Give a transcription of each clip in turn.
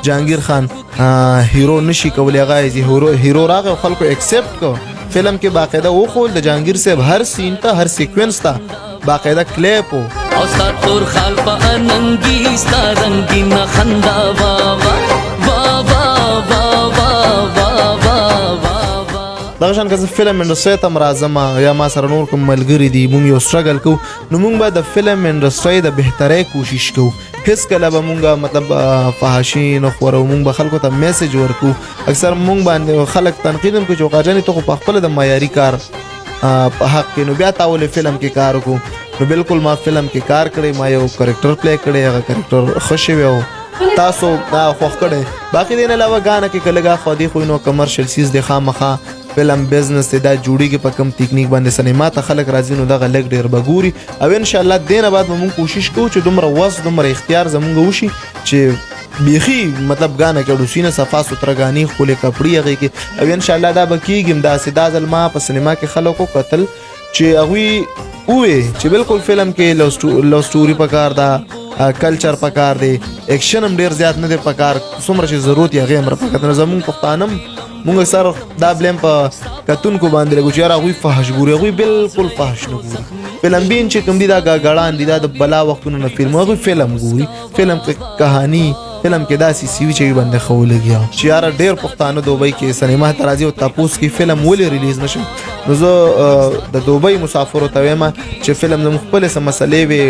جهانگیر خان هیرو نشي کولی هغه هیرو راغی خلکو اکسپټ کو فلم کې باقاعده وخول د جهانگیر صاحب هر سین ته هر سیکوینس ته باقاعده کلیپ او ستا تور خال په اننګي ستا رنګین خندا وا وا وا وا وا وا وا دغه شان که زه فلم انډسټري ته راځم یا ما سره نور کوم ملګري دي مونږ یو سټرګل کوو نو مونږ به د فلم انډسټري د بهترۍ کوشش کوو هیڅ کله به مونږ مطلب فحاشي نه خورو مونږ به خلکو ته میسج ورکو اکثر مونږ باندې خلک تنقید هم کوي چې قاجاني ته خو په خپل د معیاري کار په حق کې نو بیا تا ولې فلم کې کار وکړو نو بالکل ما فلم کې کار کړی ما یو کریکټر پلی کړی هغه کریکټر ښه شوی و تاسو دا خوښ کړی باقي دې نه علاوه ګانه کې کله ګاه خو دې خو نو کمرشل سیز د خامخا فلم بزنس دا جوړیږي په کم ټیکنیک باندې سینما ته خلک راځي نو دغه لګ ډیر بګوري او ان شاء الله دینه بعد موږ کوشش کوو چې دومره وس دومره اختیار زمونږ وشي چې بیخي مطلب غانه کې دوسینه صفا سترګانی خولې کپړی هغه کې او ان شاء الله دا بکیږم دا سیدا ځلما په سینما کې خلکو قتل چې هغه وې چې بالکل فلم کې لو سټوري پکار دا کلچر پکار دی اکشن هم ډیر زیات نه دی پکار څومره چې ضرورت یې هغه امر پکار نه زمونږ پښتانم مونږ سره دا بلیم په کتونکو باندې لګو چې هغوی فحش ګوري هغوی بالکل فحش نه ګوري فلم بین چې کوم دي دا غړان دي دا د بلا وختونو نه فلم هغوی فلم ګوري فلم کې کہانی فلم کې داسې سیوی چې باندې خو لګیا چې یار ډیر پښتانه دوبۍ کې سینما ته راځي او تاسو کې فلم ولې ریلیز نشو نو زه د دوبۍ مسافر ته وایم چې فلم د خپل سم مسلې وي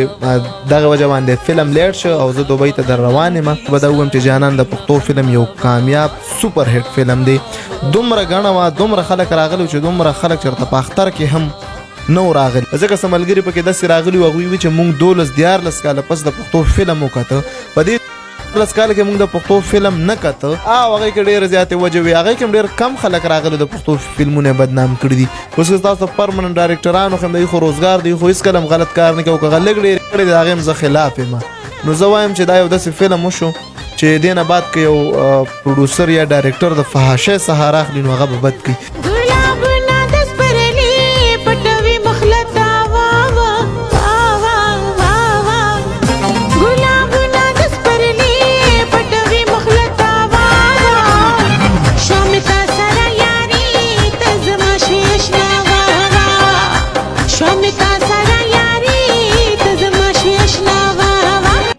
دغه وجه باندې فلم لیټ شو او زه دوبۍ ته در روان یم به دا وایم چې جانان د پښتو فلم یو کامیاب سپر هټ فلم دی دومره غاڼه وا دومره خلک راغلي چې دومره خلک چرته په اختر کې هم نو راغلی ځکه سملګری پکې داسې راغلی وغوي چې مونږ 12 کاله پس د پښتو فلم وکړه په دې پلس کال کې موږ د پښتو فلم نه کته هغه کې ډېر زیاتې وجه وي هغه کې ډېر کم خلک راغلي د پښتو فلمونه بدنام کړي دي اوس تاسو پرمننت ډایرکټرانو هم د خو روزګار دی خو هیڅ کلم غلط کار نه کوي که غلط ډېر کړي دا غیم زه خلاف یم نو زه وایم چې دا یو داسې فلم وشو چې دینه بعد کې یو پروډوسر یا ډایرکټر د فحاشۍ څخه راخلي نو هغه به بد کوي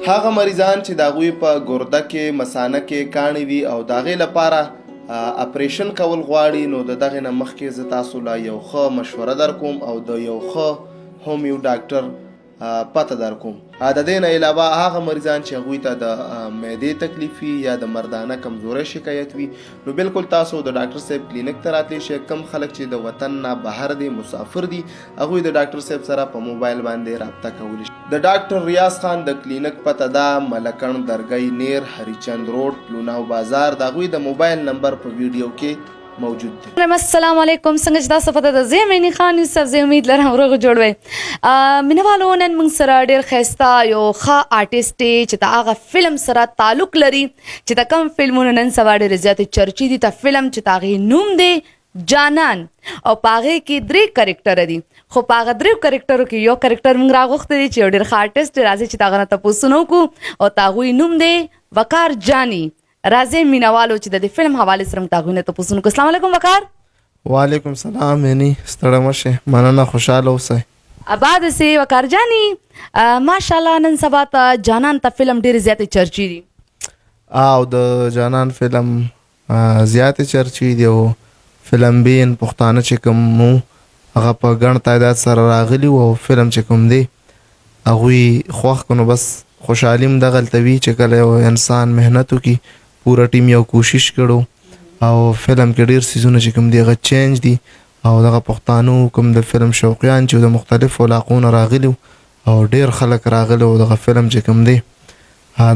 هغه مریضان چې داغوی په ګرده کې مسانه کې کاڼي وي او داغې لپاره اپریشن کول غواړي نو د دغې نه مخکې زه تاسو له یو ښه مشوره در کوم او د یو ښه هومیو ډاکټر پته در کوم د دې نه علاوه هغه مریضان چې هغوی ته د معدې تکلیف وي یا د مردانه کمزورۍ شکایت وي نو بالکل تاسو د ډاکټر صاحب کلینیک ته راتلی شئ کم خلک چې د وطن نه بهر دي مسافر دي هغوی د ډاکټر صاحب سره په موبایل باندې رابطه کولی شي د ډاکټر ریاض خان د کلینیک پته دا ملکن درګۍ نیر هریچند روډ لوناو بازار د هغوی د موبایل نمبر په ویډیو کې موجود دی السلام علیکم څنګه چې تاسو پته ده زه یم عیني خان یوسف زه امید لرم روغ جوړ وئ مینوالو نن موږ سره ډېر ښایسته یو ښه آرټسټ دی چې د هغه فلم سره تعلق لري چې د کوم فلمونو نن سبا ډېرې زیاتې چرچې دي د فلم چې د هغې نوم دی جانان او په هغې کې 3 کرکټره دي خو په هغه 3 کرکټرو کې یو کرکټر موږ راغوښتی دی چې یو ډېر ښه آرټسټ دی راځئ چې د هغه نه تپوسونه وکړو او د هغوی نوم دی وقار جاني راځئ مینوالو چې د دې فلم حوالې سره موږ د هغوی نه تپوسونه وکړو السلام علیکم وقار وعلیکم سلام مینی ستړی مه شئ مننه خوشحاله اوسئ آباد سي وقار جاني ماشاءالله نن سبا ته جانان ته فلم ډېرې زیاتې چرچې دي او د جانان فلم زیاتې چرچې دي او فلم بین پښتانه چې کوم مو هغه په ګڼ تعداد سره راغلي او فلم چې کوم دی هغوی خوښ کړو نو بس خوشحالي هم دغلته وي چې کله یو انسان محنت وکړي پوره ټیم یو کوشش کړو او فلم کې ډېر څیزونه چې کوم دي هغه چینج دي او دغه پښتانو کوم د فلم شوقیان چې د مختلفو علاقو نه راغلي او ډېر خلک راغلي او دغه فلم چې کوم دی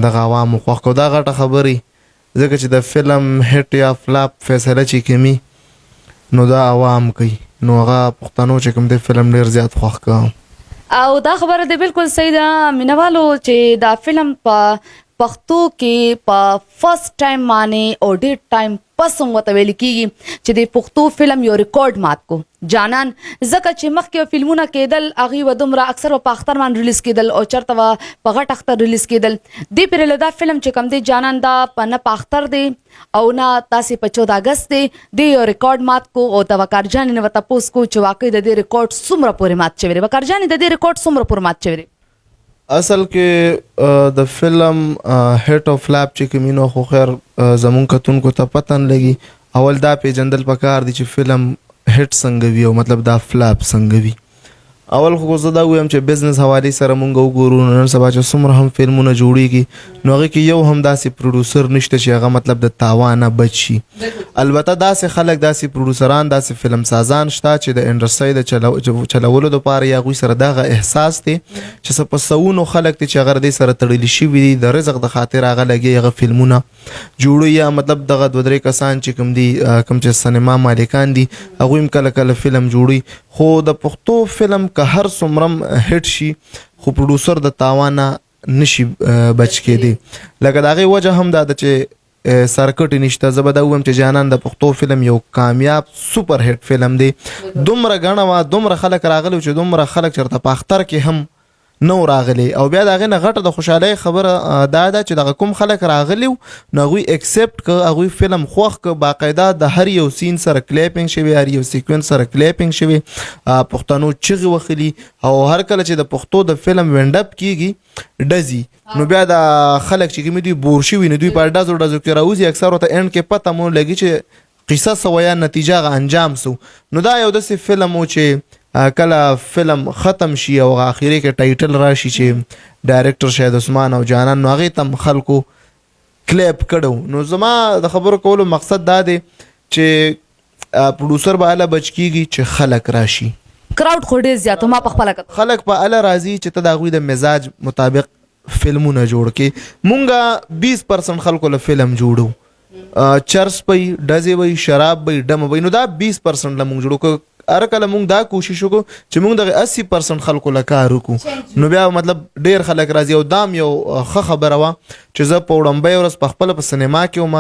دغه عوامو خوښ کړو دا غټه خبرې ځکه چې د فلم هټ یا فلاپ فیصله چې کوي نو دا عوام کوي نو هغه پښتنو چې کوم دی فلم ډېر زیات خوښ کړه او دا خبره دی بالکل صحیح ده مینوالو چې دا فلم په پښتو کې په فرست ټایم باندې او ډیر ټایم پس هم ورته ویل کیږي چې د پښتو فلم یو ریکارډ مات کو جانان ځکه چې مخکې فلمونه کېدل هغې و دومره اکثر په اختر باندې ریلیز کېدل او چېرته به په غټ اختر ریلیز کېدل دې پرې له دا فلم چې کوم دی جانان دا نه په اختر دی او نه تاسې په 14 اګست دی د یو ریکارډ مات کو او د وقار جانې نه ورته تپوس کو چې واقعي د دې ریکارډ څومره پورې مات شوی دی وقار جانې د دې ریکارډ څومره پورې مات شوی دی اصل کې د فلم هټ او فلاپ چې کومینو خو خیر زمون کتونکو ته پته نه لګي اول دا پیژندل پکار دي چې فلم هټ څنګه وي او مطلب دا فلاپ څنګه وي اول خو زه دا وایم چې بزنس حوالې سره مونږ وګورو نن سبا چې څومره هم فلمونه جوړیږي نو هغه کې یو هم داسې پروډوسر نشته چې هغه مطلب د تاوانه بچ شي البته داسې خلک داسې پروډوسران داسې فلم سازان شته چې د انډسټرۍ د چلولو دپاره یا هغوی سره دغه احساس دی چې څه په سوونو خلک دي چې هغه دې سره تړلي شوي دي د رزق د خاطر هغه لګي هغه فلمونه جوړوي یا مطلب دغه 2-3 کسان چې کوم دي کوم چې سینما مالکان دي هغوی هم کله کله فلم جوړوي خو د پښتو فلم که هر څومره هټ شي خو پروډوسر د تاوانه نشي بچ کېدی لکه د هغې وجه هم دا ده چې سرکټ نشته زه به دا ووایم چې جانان د پښتو فلم یو کامیاب سوپر هټ فلم دی دومره ګڼه وه دومره خلک راغلي چې دومره خلک چېرته په اختر کې هم نو راغلی او بیا د هغې نه غټه د خوشحالۍ خبره دا ده چې دغه کوم خلک راغلي نو هغوی اکسپټ که هغوی فلم خوښ که باقاعده د هر یو سین سره کلیپینګ شوي هر یو سیکوینس سره کلیپینګ شوي پښتنو چغې وخلي او هر کله چې د پښتو د فلم وینډ اپ کیږي ډزي نو بیا د خلک چې کومې دوی بور شوي نو دوی په ډزو کې راوځي اکثر ورته اینډ کې پته مو لګي چې قصه څه وه یا نتیجه هغه انجام سو نو دا یو داسې فلم و چې کله فلم ختم شي او اخیری کې ټایټل راشي چې ډایرکټر شاهد عثمان او جانان نو هغې تم خلکو کلیپ کړو نو زما د خبرو کولو مقصد دا دی چې پروډوسر به هله بچ کیږي چې خلک راشي کراوډ خو ډېر زیات ما په خپله کتل خلک په هله راځي چې ته د هغوی د مزاج مطابق فلمونه جوړ کړي مونږه 20% خلکو له فلم جوړو چرس به ډزې به شراب به ډمه به نو دا 20% له مونږ جوړو هر کله مونږ دا کوشش وکړو چې مونږ دغه 80% خلکو له کار وکړو نو بیا مطلب ډېر خلک راځي او دام یو ښه خبره وه چې زه په وړومبۍ ورځ په خپله په سینما کې وم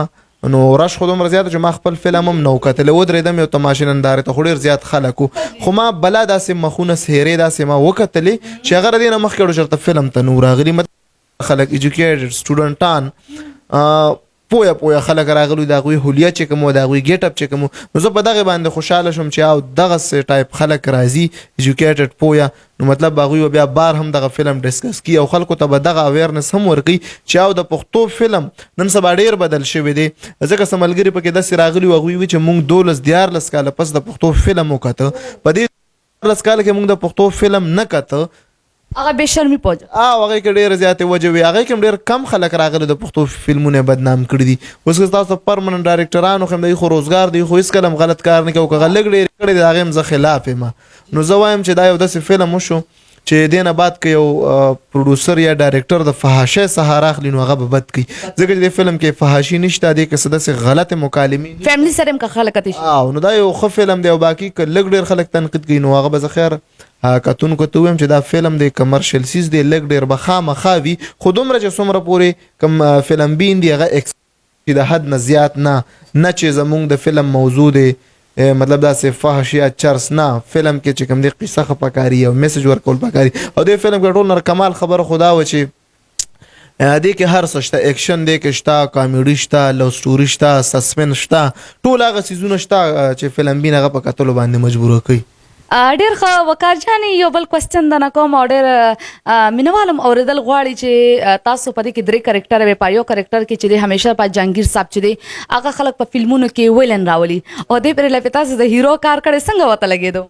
نو رش خو دومره زیاته چې ما خپل فلم هم نه و کتلی ودرېدم یو تماشې نندارې ته خو ډېر زیات خلک وو خو ما بلا داسې مخونه څهرې داسې ما وکتلې چې هغه د دې نه مخکې چېرته فلم ته نه راغلي خلک ایجوکیټډ سټوډنټان پویا خلک راغلي د هغوی هولیه چې کوم د هغوی ګیټ اپ چې کوم نو زه په دغې باندې خوشحاله شوم چې او دغسې ټایپ خلک راځي ایجوکیټډ پویا نو مطلب هغوی بیا بار هم دغه فلم ډسکس کي او خلکو ته به دغه اویرنس هم ورکوي چې او د پښتو فلم نن سبا ډېر بدل شوی دی ځکه څه ملګري پکې داسې راغلي وو هغوی وي چې موږ 12-14 کاله پس د پښتو فلم وکته په دې 14 کاله کې موږ د پښتو فلم نه کته هغه بې شرمي پوجا هغې کې ډېرې زیاتې وجې وي هغې کې هم ډېر کم خلک راغلي د پښتو فلمونه بدنام کړي دي اوس که ستاسو پرمننټ ډایرکټرانو خو هم دی خو روزګار دی خو هېڅکله هم غلط کار نه کوي او که هغه لږ ډېرې کړي دي د هغې هم زه خلاف یم نو زه وایم چې دا یو داسې فلم وشو چې دې نه بعد که یو پروډوسر یا ډایرکټر د فحاشۍ څخه راخلي نو هغه به بد کوي ځکه چې دې فلم کې فحاشي نشته دې کې څه داسې غلطې مکالمې فیملی سره هم که خلک کتی شي نو دا یو ښه فلم دی او باقي که لږ ډېر خلک تنقید کوي نو هغه به زه خیر کتونکو ته ویم چې دا فلم دی کمرشل سیز دی لږ ډېر به خامخا وي خو دومره چې څومره پورې کوم فلم بین دی هغه چې د حد نه زیات نه چې زمونږ د فلم موضوع دی مطلب داسې فحش یا چرس نه فلم کې چې کوم دی قصه ښه پکاري او میسج ورکول پکاري او دې فلم کې ټول نر کمال خبره خو دا وه چې دې کې هر څه شته اکشن دې کې شته کامیډي شته لو سټوري شته سسپنس شته ټول هغه څیزونه شته چې فلم بین هغه په کتلو باندې مجبوره کوي ډېر ښه وقار جانې یو بل کوېسچن درنه کوم او ډېر مینهوال هم اورېدل غواړي چې تاسو په دې کې 3 کرکټر وې په یو کرکټر کې چې دی همیشه په جهانګیر صاحب چې دی هغه خلک په فلمونو کې ویلن راولي او دې پرې له تاسو د هیرو کار کړی څنګه ورته لګېدو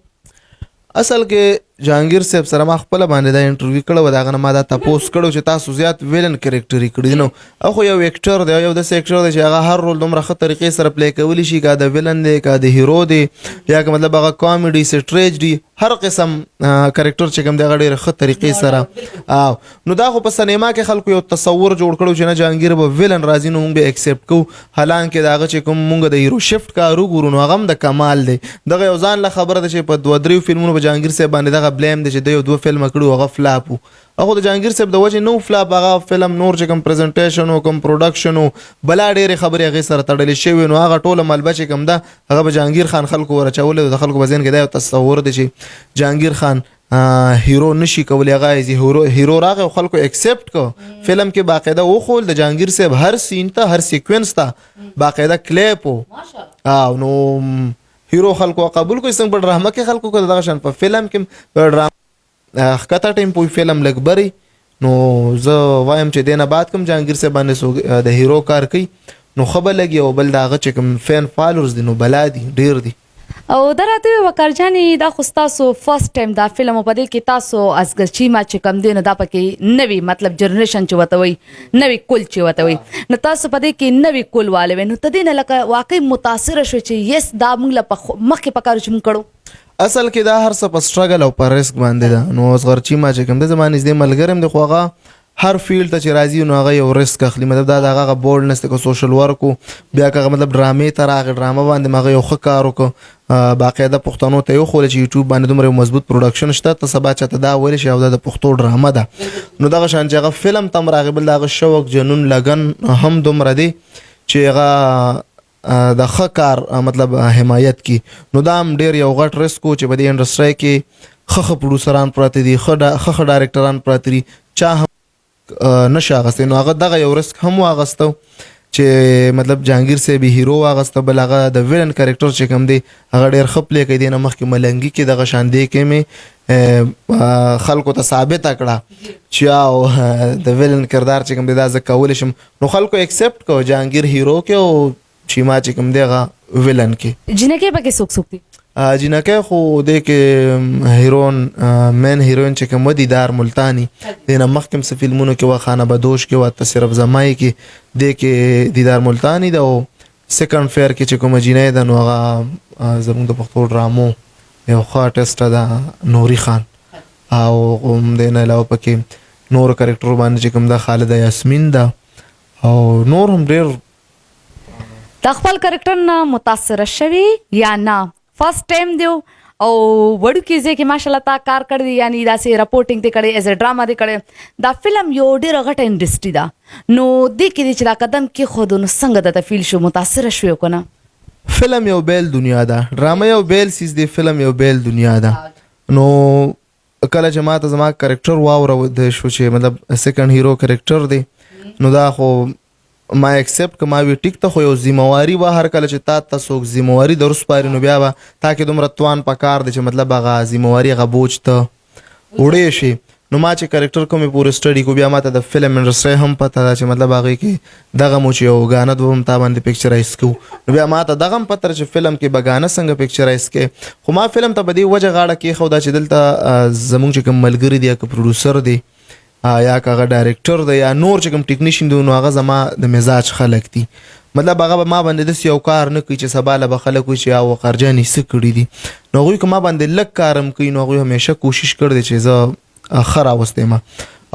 اصل کې جهانگیر صاحب سره ما خپل باندې دا انټرویو کړو دا غنه ما دا تاسو کړو چې تاسو زیات ویلن کریکټر کړی نو خو یو اکټر دی یو د اکټر دی چې هغه هر رول دومره ښه طریقې سره پلی کولی شي کا د ویلن دی کا د هیرو دی یا مطلب هغه کامیډي سټریجډي هر قسم کریکټر چې کوم دی هغه ډېر ښه طریقې سره نو دا خو په سینما کې خلکو یو تصور جوړ کړو چې نه جهانگیر به ویلن راځي نو موږ به اکسپټ کوو حالانکه دا هغه چې کوم موږ د هیرو شفت کارو ګورو نو هغه هم د کمال دی دغه یو ځان له خبره ده چې په 2-3 فلمونو په جهانگیر صاحب باندې دغه بلیم دی چې د یو دوه فلم کړو هغه فلاپ وو هغه د جهانگیر صاحب د وجه نو فلاپ هغه فلم نور چې کوم پریزنټیشن او کوم پروډکشن او بلا ډېرې خبرې هغې سره تړلې شوي نو هغه ټوله ملبه چې کوم ده هغه به جهانگیر خان خلکو ورچولی د خلکو په ذهن کې دا یو تصور دی چې جهانگیر خان هیرو نشي کولی هغه هیرو راغی او خلکو اکسپټ کو فلم کې باقاعده وخول د جهانگیر صاحب هر سین ته هر سیکوینس ته باقاعده کلیپ او نو هیرو خلکو قبول کوي څنګه په ډرامه کې خلکو کو دغه شان په فلم کې په ډرامه کته ټیم په فلم لګبري نو زه وایم چې دینه بعد کوم جهانگیر صاحب باندې د هیرو کار کوي نو خبر لګي او بل داغه چې کوم فین فالوورز دي نو بلا دي ډیر دي او دراته وکړ جاني دا خو تاسو فرست ټایم دا فلم په دې کې تاسو ازګرچی ما چې کم دین دا پکې نوی مطلب جنریشن چې وته وي نوی کول چې وته وي نو تاسو په دې کې نوی کول والے نو تدین لکه واقعي متاثر شو چې یس دا موږ له مخکې پکارو چې موږ کړو اصل کې دا هر څه په سټرګل او په ریسک باندې ده نو ازغرچی ما چې کوم د زمانه دې ملګرم د خوغه هر فیلډ ته چې راځي نو هغه یو ریسک اخلي مطلب دا هغه بولډنس ته سوشل ورک بیا هغه مطلب ډرامې ته راغی ډرامه باندې هغه یو ښه کار وکړو باقاعده پښتنو ته یو خو چې یوټیوب باندې دومره مضبوط پروډکشن شته ته سبا چاته دا ویل شي او د پښتو ډرامه ده نو دغه شان چې هغه فلم تم راغی بل هغه شوق جنون لګن هم دومره دی چې هغه د ښه کار مطلب حمایت کی نو دا هم ډیر یو غټ ریسک چې په دې انډسټری کې ښه پروډوسران پراته دي ښه ډایرکټران پراته دي چا نشه اغسته نو هغه دغه یو ریسک هم واغستو چې مطلب جهانگیر صاحب هیرو واغسته بل هغه د ویلن کریکټر چې کوم دی هغه ډیر خپلې کوي د مخکې ملنګي کې دغه شان دی کې مې خلکو ته ثابت کړه چې او د ویلن کردار چې کوم دی دا ز کول شم نو خلکو اکسپټ کو جهانگیر هیرو کې او چې ما چې کوم دی هغه ویلن کې جنکه پکې سوک سوک دي جنکه خو د کې هیرون مین هیروین چې کوم دیدار ملتانی دنه مخکم څه فلمونو کې وخانه بدوش کې وته صرف زمای کې د کې دیدار ملتانی دا او سیکنډ فیر کې چې کوم جنې د نو هغه زموږ د پښتو ډرامو یو ښه آرټیسټ ده نوري خان او دنه علاوه پکې نور کریکټر باندې چې کوم د خالد یاسمین ده او نور هم ډیر د خپل کریکټر نه متاثر شوی یا نه فرست ټایم دیو او وړو کې ځکه ماشاءالله تا کار کړی یعنی دا سي رپورټینګ ته کړی ایز ا ډراما دی کړی دا فلم یو ډیر غټه انډستری دا نو د کې چې دا قدم کې خود نو څنګه د فیل شو متاثر شو کنه فلم یو بیل دنیا ده ډراما یو بیل سیس دی فلم یو بیل دنیا ده نو کله چې ماته زما کریکټر واوره د شو چې مطلب سیکنډ هیرو کریکټر دی نو دا خو ما اکسپټ کما وی ټیک ته خو یو ذمہواری و هر کله چې تا څوک ذمہواری درس پاري نو بیا تا کې دومره توان پکار دي چې مطلب هغه ذمہواری هغه بوج ته وړې شي نو ما چې کریکټر کومې پوره سټډي کو بیا ماته د فلم انډسټری هم پته ده چې مطلب هغه کې دغه مو چې یو غانه دوم تا باندې پکچرایز کو نو بیا ماته دغه هم پته چې فلم کې بغانه څنګه پکچرایز کې خو ما فلم ته بدی وجه غاړه کې خو دا چې دلته زمونږ چې کوم ملګری دی که پروډوسر دی یا کاغه ډایرکټر دی یا نور چې کوم ټیکنیشن دی نو هغه زما د مزاج خلک دي مطلب هغه ما باندې د یو کار نه کوي چې سبا له خلک وي چې او قرجانی څه کړی دي نو هغوی که ما باندې لږ کارم کوي نو هغوی همیشه کوشش کړی چې زه ښه راوستم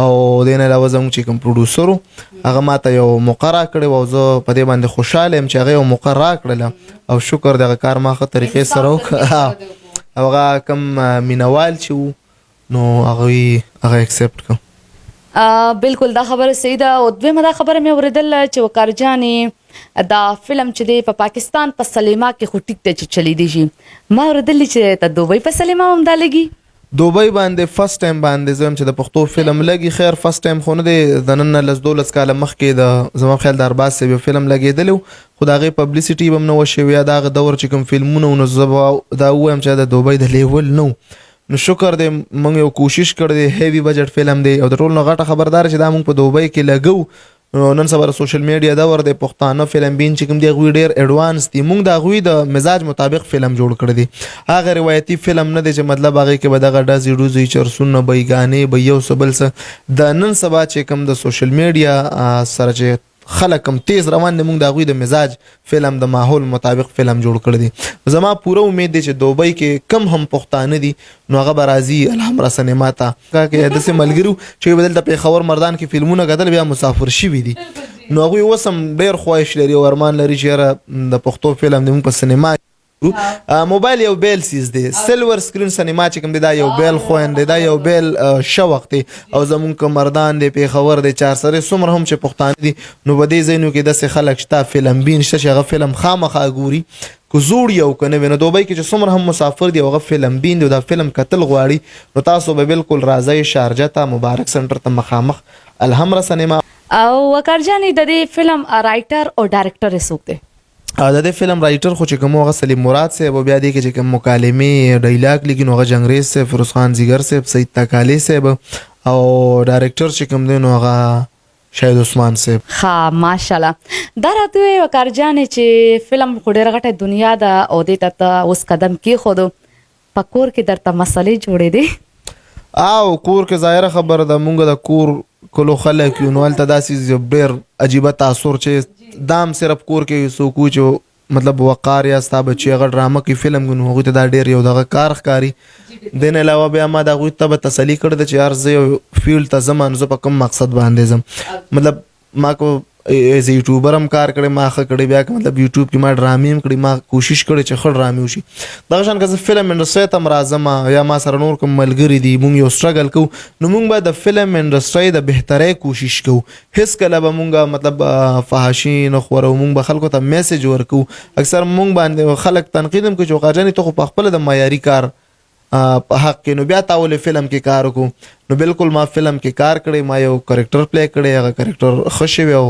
او د نه علاوه زموږ چې کوم پروډوسر هغه ماته یو موقع راکړی او زه په دې باندې خوشاله یم چې هغه یو موقع راکړله او شکر دغه کار ما ښه طریقې سره وکړ او هغه کوم مینوال چې نو هغه اکسپټ کړ بالکل دا خبره صحیح ده او دویمه دا خبره مې اوریدل چې وقار جانې دا فلم چې دی په پاکستان په سلیما کې خو ټیک ته چې چلی دی شي ما اوریدل چې ته دوبۍ په سلیما هم دا لګي دوبۍ باندې فرست ټایم باندې زم چې د پښتو فلم لګي خیر فرست ټایم خو نه دی د نن لس 12 کال مخکې د زما خیال د ارباز سه فلم لګیدل خو دا غي پبلسټي بم نه وشوي دا غ دور چې کوم فلمونه نو زبا دا وایم چې د دوبۍ د لیول نو نو شکر دې موږ یو کوشش کړ دې هیوی بجټ فلم دی او د ټول نو غټه خبردار چې دا موږ په دوبۍ کې لګو نن سبا سوشل میډیا دا ور د پښتانه فلم بین چې کوم دی غوی ډیر اډوانس دی موږ دا غوی د مزاج مطابق فلم جوړ کړ دی هغه روایتي فلم نه دی چې مطلب هغه کې به دغه ډازي ډوزي چرسونه بیگانې به یو سبل څه د نن سبا چې کوم د سوشل میډیا سره چې خلک کم تیز روان دي موږ د غوی د مزاج فلم د ماحول مطابق فلم جوړ کړ دي زما پوره امید دی چې دوبۍ کې کم هم پښتانه دي نو هغه برازي الحمرا سینما ته کې د سه ملګرو چې بدل د پیښور مردان کې فلمونه غدل بیا مسافر شي وي دي نو هغه وسم ډیر خواهش لري او ارمان لري چې د پښتو فلم د موږ په سینما موبایل یو بیل سیز دی سلور سکرین سینما چې کوم دی دا یو بیل خوین دی دا یو بیل شوق دی او زمونږ که مردان دی پیښور دی چارسرې څومره هم چې پښتانه دي نو په دې ځایونو کې داسې خلک شته فلم بین شته چې هغه فلم خامخا ګوري که زوړ یو که نه وي نو دوبۍ کې چې څومره هم مسافر دی هغه فلم بین دی دا فلم کتل غواړي نو تاسو به بالکل راځئ شارجه ته مبارک سنټر ته مخامخ الحمره سینما. او وقار جانې د دې فلم رائټر او ډایرکټر یې څوک دی؟ د دې فلم رائټر خو چې کوم هغه سلیم مراد صاحب او بیا دې کې چې کوم مکالمې ډایلاګ لیکي نو هغه جنګریز صاحب فیروز خان زیګر صاحب سید تکالی صاحب او ډایرکټر چې کوم دی نو هغه شاهد عثمان صاحب. ها ماشاءالله دا راته وی وقار جانې چې فلم خو ډېره غټه دنیا ده او دې ته اوس قدم کېښودو په کور کې درته مسلې جوړې دي او کور کې ظاهره خبره ده مونږ د کور کلو خلک یو نو هلته داسې ډېر عجیبه تاثر چې دام صرف کور کې څوک چې مطلب وقار یا ستا بچي هغه ډرامه کې فلم کوي نو هغوی ته دا ډېر یو دغه کار ښکاري دې نه علاوه بیا ما د هغوی ته به تسلي کړې ده چې یار زه یو فیلډ ته ځم نو زه په کوم مقصد باندې ځم مطلب ما کو ایز یوټیوبر هم کار کړی ما ښه کړی بیا که مطلب یوټیوب کې ما ډرامې هم کړي ما کوشش کړی چې ښه ډرامې وشي دغه شان که زه فلم انډسټرۍ ته هم راځم یا ما سره نور کوم ملګري دي مونږ یو سټرګل کوو نو مونږ به د فلم انډسټرۍ د بهترۍ کوشش کوو هېڅکله به مونږ مطلب فحاشي نه خورو مونږ به خلکو ته میسج ورکوو اکثر مونږ باندې خلک تنقید هم کوي چې وقار جانې ته خو په خپله د معیاري کار په حق کې نو بیا تا ولې فلم کې کار وکړو نو بالکل ما فلم کې کار کړی ما یو کرکټر پلی کړی هغه کرکټر ښه شوی او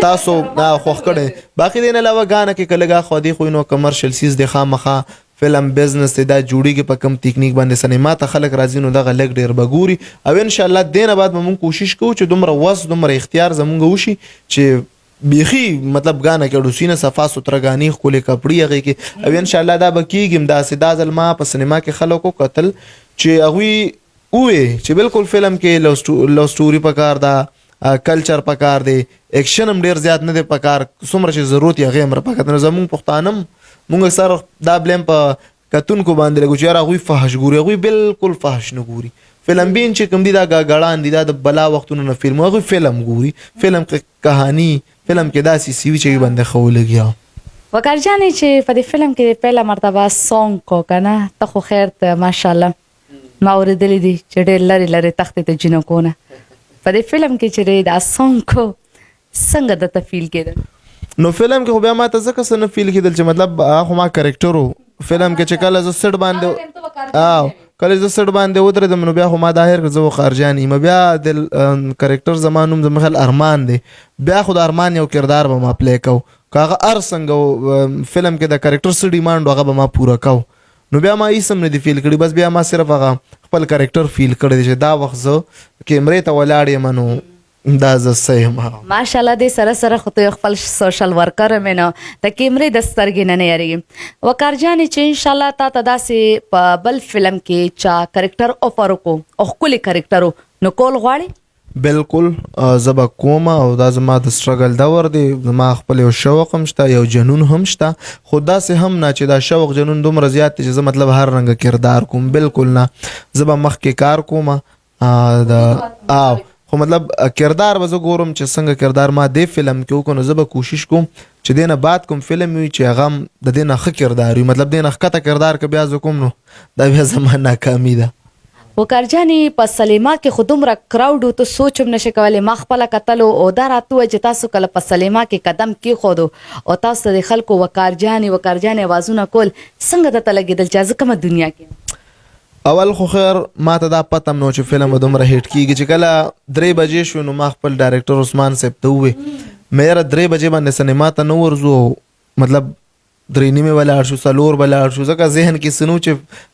تاسو خوښ کړی باقي دې نه علاوه ګانه کې که لږه خودي خو نو کمرشل سیز دی خامخا فلم بزنس دی دا جوړیږي په کم تکنیک باندې سینما ته خلک راځي نو دغه لږ ډېر به ګوري او انشاءالله دې نه بعد به مونږ کوشش کوو چې دومره وس دومره اختیار زمونږ وشي چې بیخي مطلب ګانه کې ډوسینه صفا سوتره ګانې ښکلې کپړې هغې کې او انشاءالله دا به کېږي هم داسې دا ځل ما په سینما کې خلکو کتل چې هغوی ووې چې بالکل فلم کې لو سټوري پکار ده کلچر پکار دی ایکشن هم ډېر زیات نه دی پکار څومره چې ضرورت یې هغې هم راپکار نو زمونږ پښتانه هم مونږ اکثر دا بلیم په کتونکو باندې لګو چې یار هغوی فحش ګوري هغوی بالکل فحش نه ګوري فلم بین چې کوم دي دا ګړان دي دا د بلا وختونو نه فلم هغوی فلم ګوري فلم کهانی فلم کې داسې سیوي چې باندې ښه ولګیا. وقار جانې چې په دې فلم کې پهله مرتبه سونګ کو که نه ته خو خیر ته ماشاءالله ما اورېدلی دي چې ډېر لرې لرې تختې ته جینکو نه په دې فلم کې چې دا سونګ کو څنګه درته فیل کېدل؟ نو فلم کې خو بیا ما ته ځکه څه نه فیل کېدل چې مطلب خو ما کرکټر و فلم کې چې کله زه سټ باندې کله زه سټ باندې ودرېدم نو بیا خو ما دا هېر کړ زه وقار جان یم بیا د کرکټر زما نوم زما خیال ارمان دی بیا خو د ارمان یو کردار به ما پلی کو که هغه هر څنګه فلم کې د کرکټر څه ډیمانډ هغه به ما پوره کو نو بیا ما هېڅ هم نه دي فیل کړي بس بیا ما صرف هغه خپل کرکټر فیل کړی دی چې دا وخت زه کیمرې ته ولاړ یم نو دا زه څه یم ماشاءالله دې سره سره خو ته خپل سوشل ورکر مې نه د کیمرې د سترګې نه نه یارېږي وقار جانې چې انشاءالله تا ته داسې په بل فلم کې چا کرکټر افر وکړو او ښکلي کرکټر نو کول غواړې؟ بالکل زه به کوم او دا زما د سټرګل دور دی زما خپل یو شوق هم شته یو جنون هم شته خو داسې هم نه چې دا شوق جنون دومره زیات دی چې زه مطلب هر رنګه کردار کوم بالکل نه زه به مخکې کار کوم خو مطلب کردار به زه ګورم چې څنګه کردار ما دې فلم کې وکړو نو زه به کوشش کوم چې دې نه بعد کوم فلم وي چې هغه هم د دې نه ښه کردار وي مطلب دې نه ښکته کردار که بیا زه کوم نو دا بیا زما ناکامي ده. وقار جانې په سلیما کې خو دومره کراوډ و ته سوچ هم نشي کولی ما خپله کتلو او دا راته ووایه چې تاسو کله په سلیما کې قدم کېښودو او تاسو ته د خلکو وقار جانې اوازونه کول څنګه درته لګېدل چې زه کومه دنیا کې اول خو خیر ما ته دا پته هم نو چې فلم به دومره هیټ کېږي چې کله 3 بجې شو نو ما خپل ډایرکټر عثمان صاحب ته ووې مې یاره 3 بجې باندې سینما ته نه ورځو مطلب 3 نیمې ولاړ شو 4 ولاړ شو ځکه ذهن کې څه نو چې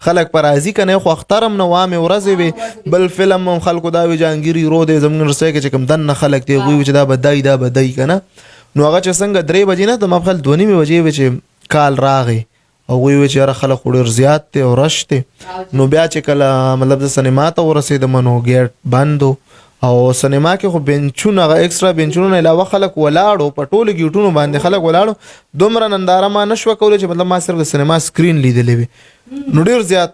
خلک په راضي که نه خو اختر هم نه وامې ورځې وې بل فلم هم خلکو دا وي جهانګیري رو دی زموږ رسۍ کې چې کوم دننه خلک دی هغوی وي چې دا به دی که نه نو هغه چې څنګه 3 بجې نه ته ما په خیال 2 نیمې بجې وې چې کال راغی هغوی وی چې یاره خلک خو ډېر زیات دی او رش دی نو بیا چې کله مطلب زه سینما ته ورسېدم نو ګیټ بند او سینما کې خو بینچونه هغه ایکسټرا بینچونو نه علاوه خلک ولاړو په ټولو ګیټونو باندې خلک ولاړو دومره ننداره ما نه شوه کولی چې مطلب ما صرف د سینما سکرین لیدلی وي نو ډېر زیات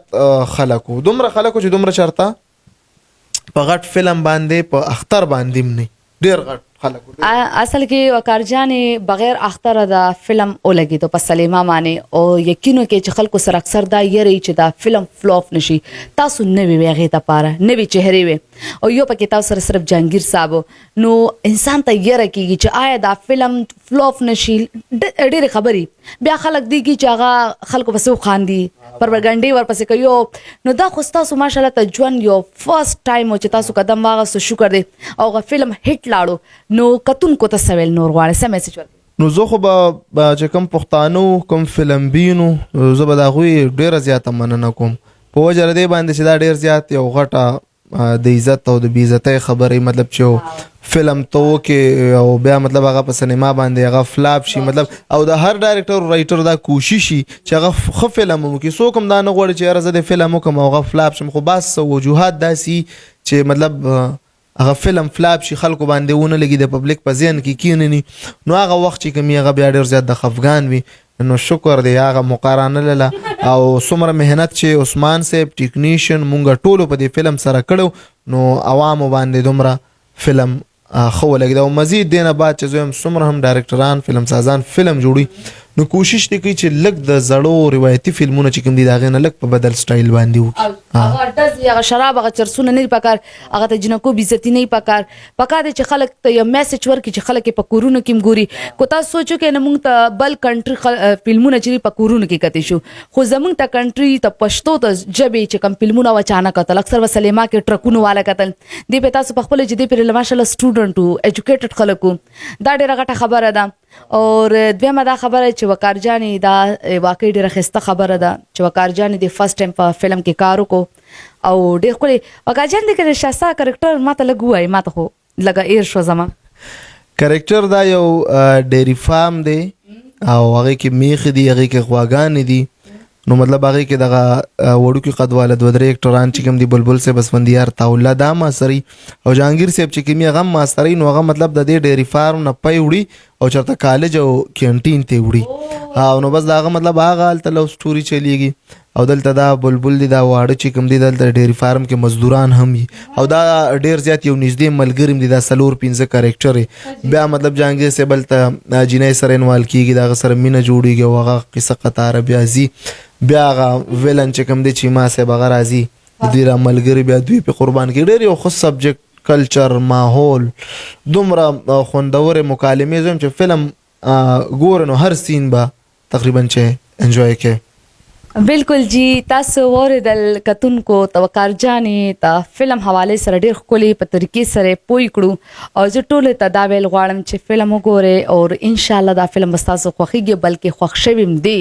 خلک وو دومره خلک وو چې دومره چېرته په غټ فلم باندې په اختر باندې هم نه ډېر غټ خلکو اصل کې وقار جانې بغیر اختر دا فلم ولګي ته په سلیما باندې او یقینو کې چې خلکو سره اکثر دا یری چې دا فلم فلوپ نشي تاسو نوې ویغه ته پاره نوې چهره وي او یو پکې تاسو سره صرف جهانگیر صاحب نو انسان ته یره کیږي چې آیا دا فلم فلوپ نشي ډېر خبري بیا خلک دی کی چې هغه خلکو پسې خاندي پروپاګاندا ورپسې کوي نو دا خو تاسو ماشاءالله ته ژوند یو فرست ټایم چې تاسو قدم واغسو شکر دی او غو فلم هټ لاړو نو کتونکو ته سویل نور غواړي سم میسج ورکړي نو زه خو به چې کوم پښتانو کوم فلم بینو زه به د هغوی ډېره زیاته مننه کوم په وجه د دې باندې چې دا ډېر زیات یو غټه د عزت او د بې عزتۍ خبرې مطلب چې فلم ته وکې او بیا مطلب هغه په سینما باندې هغه فلاپ شي مطلب او د هر ډایرکټر رایټر دا کوشش شي چې هغه ښه فلم وکړي څوک هم دا نه غواړي چې یاره زه د فلم وکړم او هغه فلاپ شم خو بس وجوهات داسې چې مطلب هغه فلم فلاپ شي خلکو باندې ونه لګي د پبلک په ذهن کې کینني نو هغه وخت چې کوم هغه بیا ډېر زیات د خفګان وي نو شکر دی هغه مقارنه لاله او څومره مهنت چې عثمان صاحب ټیکنیشن مونږ ټولو په دې فلم سره کړو نو عوامو باندې دومره فلم خو لګیدا او مزید دینه بعد چې زم څومره هم ډایرکټران فلم سازان فلم جوړي نو کوشش دی کوي چې لګ د زړو روایتي فلمونه چې کوم دي دا غنه لګ په بدل سټایل باندې وو هغه دز هغه شراب هغه چرسونه نه پکار هغه ته جنکو بیزتی نه پکار پکار چې خلک ته یو میسج ورکړي چې خلک په کورونو کې ګوري کو تاسو سوچو کې نه مونږ ته بل کنټری فلمونه چې په کورونو کې کته شو خو زمونږ ته کنټری ته پښتو ته جبې چې کم فلمونه اچانک کتل اکثر وسلیما کې ټرکونو والا کتل دی په تاسو په خپل جدي پر ماشاءالله سټوډنټ او ایجوکیټډ خلکو دا ډیره غټه خبره ده اور دویمه دا خبره چې وقار جانې دا واقعي ډیره خسته خبره ده چې وقار جانې د فرست ټایم په فلم کې کار وکړو او ډېر ښکلی وقار جان د شاستا کرکټر ماته لږ ووایي ماته خو لږه ایر شو زما کرکټر دا یو ډیری فارم دی او هغې کې میخې دي هغې کې غواګانې دي نو مطلب هغې کې دغه وړوکي قدواله دوه درې اکټران چې کوم دي بلبل صاحب اسفندیار طاوله دا ماسري او جهانګیر صاحب چې کوم هغه ماسري نو هغه مطلب د دې ډیری فارم نه پی وړي او چېرته کالج او کینټین ته وړي او نو بس د هغه مطلب هغه هلته لو سټوري چلیږي او دلته دا بلبل دي دا واړه چې کوم دي دلته ډیری فارم کې مزدوران هم وي او دا ډېر زیات یو نږدې ملګري دي دا 4-5 کرکټر بیا مطلب جهانګیر صاحب هلته جینۍ سره انوال کېږي د هغه سره مینه جوړېږي او هغه قصه قطاره بیا ځي بیا هغه ویلن چې کوم دی چې ما صاحب هغه راځي د دوی را ملګري بیا دوی په قربان کې ډېر یو ښه سبجیکټ کلچر ماحول دومره خوندورې مکالمې زم چې فلم ګورې نو هر سین به تقریبا چې انجوای کې بالکل جی تاسو اوریدل کتونکو توقار جانې ته فلم حواله سره ډېر ښکلي په طریقې سره پوه کړو او زه ټولو ته دا ویل غواړم چې فلم وګورئ او انشاءالله دا فلم به ستاسو خوښیږي بلکې خوښ شوي هم دی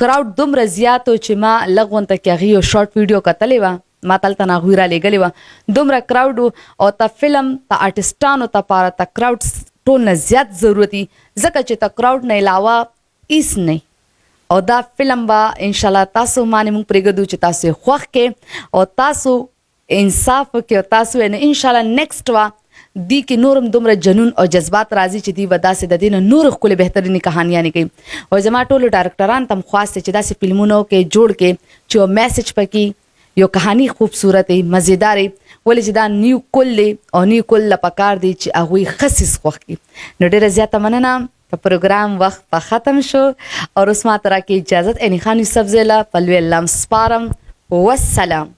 کراوډ دومره زیات و چې ما لږ غونته کې هغې یو شارټ ویډیو کتلی وه ما تلته نه هغوی رالیږلې وه دومره کراوډ او ته فلم ته آرټسټانو ته پاره ته کراوډ ټول نه زیات ضرورت دي ځکه چې ته کراوډ نه علاوه هیڅ نه او دا فلم با انشاءالله تاسو باندې موږ پرېږدو چې تاسو خوښ کې او تاسو انصاف کې او تاسو یې انشاءالله نیکسټ وا دی کې نورم دومره جنون او جذبات راځي چې دی ودا سه د دین نور ښکلې بهترینې کہانیاں کوي او زما ټولو ډایرکټران تم خاص چې داسې فلمونو کې جوړ کې چې میسج پکې یو کہانی خوبصورت مزیدار ولې چې دا نیو کل او نیو کل لپاره دی چې هغه خصیص خوښ کی نو ډیره زیاته مننه پروګرام وخت په ختم شو او اوس ما ترا کې اجازه اني خان یوسف زیلا پلوی لم سپارم والسلام